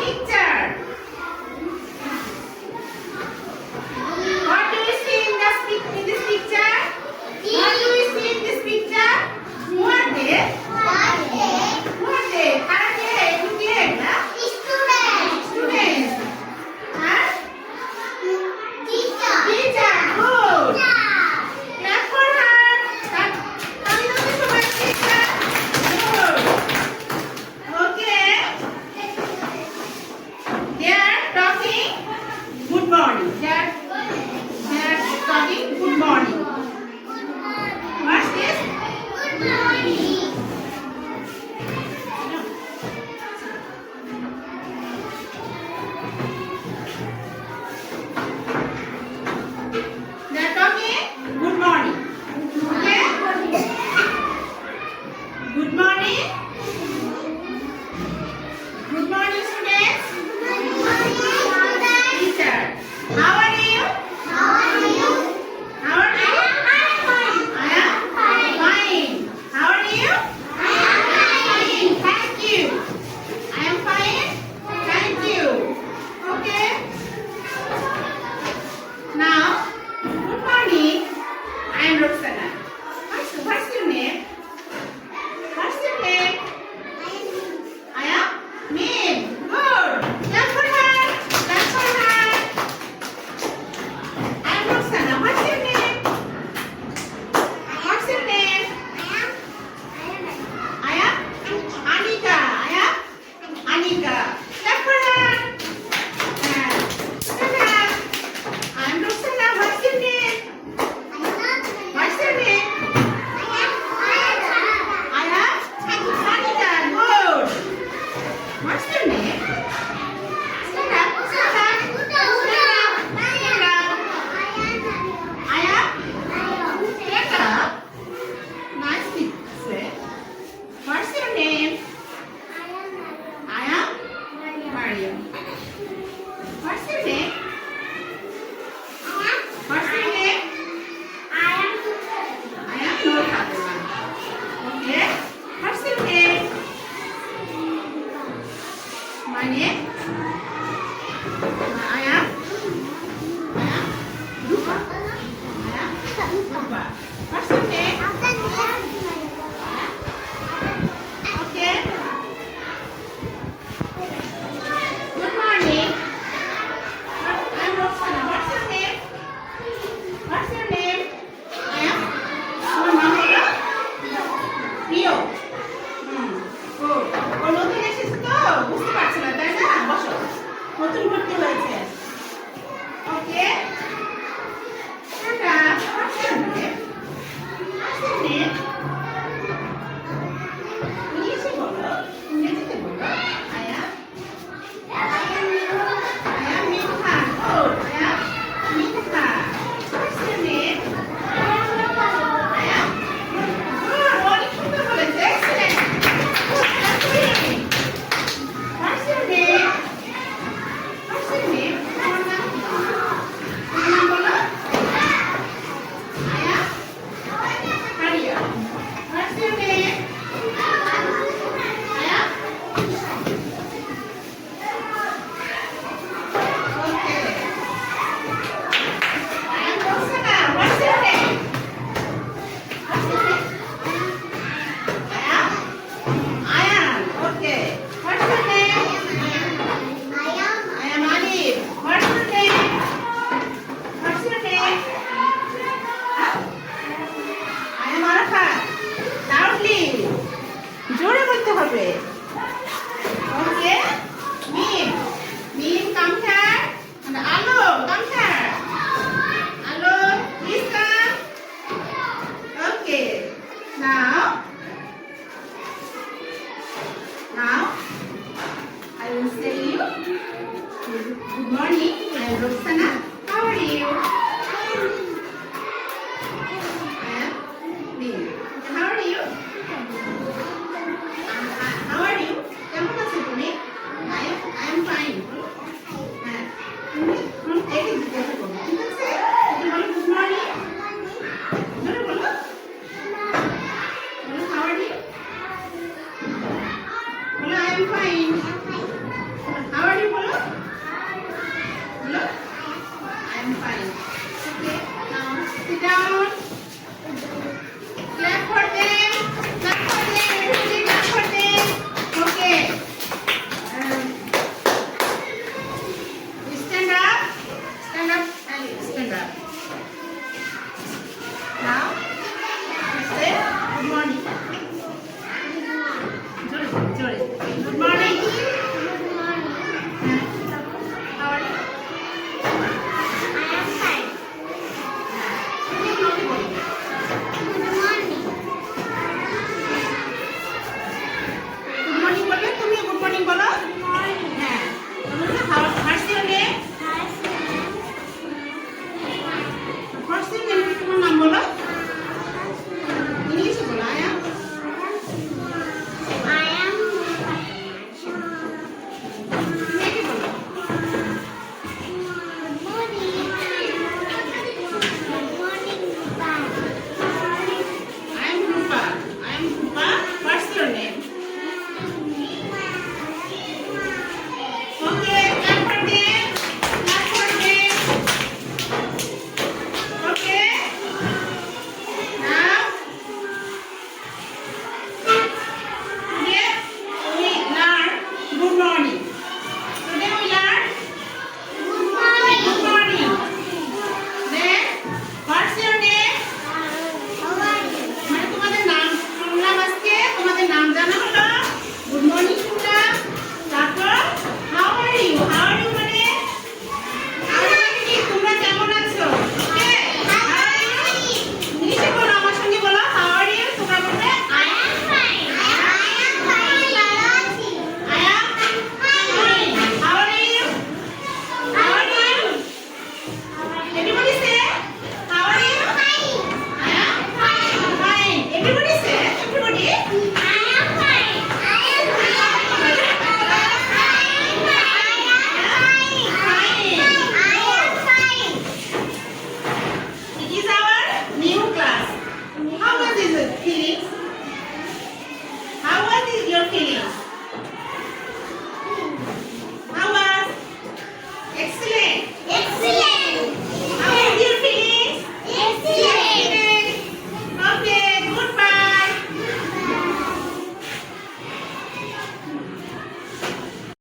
Picture. What do we see in this picture? What do we see in this picture? Who are they? Who are they? Are they Indian? Students. And teacher. Good. Clap for her. Tell me the word teacher. Good. Okay. They are talking good morning. They are talking good morning. What's this? They are talking good morning. Okay? Good morning. Good morning, students. Teacher. How are you? How are you? I am fine. How are you? Thank you. I am fine. Thank you. Okay. Now, good morning. I am Roxana. What's your name? What's your name? I am Mim. Good. Clap for her. Clap for her. I am Roxana. What's your name? What's your name? I am Anika. I am Anika. Clap for her. I am Roxana. What's your name? What's your name? I am Anika. Good. What's your name? Stand up. Stand up. Stand up. I am stand up. Nice to say. What's your name? I am Mariam. What's your name? What's your name? I am Nur Fatima. Okay. What's your name? My name? I am Rupa. Rupa. What's your name? Okay. Good morning. I'm Roxana. What's your name? What's your name? I am. আমার নাম হলো প্রিয়। Good. ও নতুন এসেছে তো বুঝতে পারছে না তাই না? বসো। নতুন ভর্তি হয়েছে। ওকে। Tata. What's your name? What's your name? ইংলিশে বলো। ইংরেজিতে বলো। I am Mitha. Good. I am Mitha. What's your name? I am good. অনেক সুন্দর বলেছে। Excellent. Good. That's great. What's your name? What's your name? তোমার নাম কি? তোমার নাম বলো। I am Maria. What's your name? I am okay. I am Roxana. What's your name? What's your name? I am. Okay. What's your name? I am Alif. What's your name? What's your name? I am Arafat. Loudly. জোরে বলতে হবে। Okay. Mim. Mim, come here. And Alo, come here. Alo, please come. Okay. Now, I will say you good morning. I am Roxana.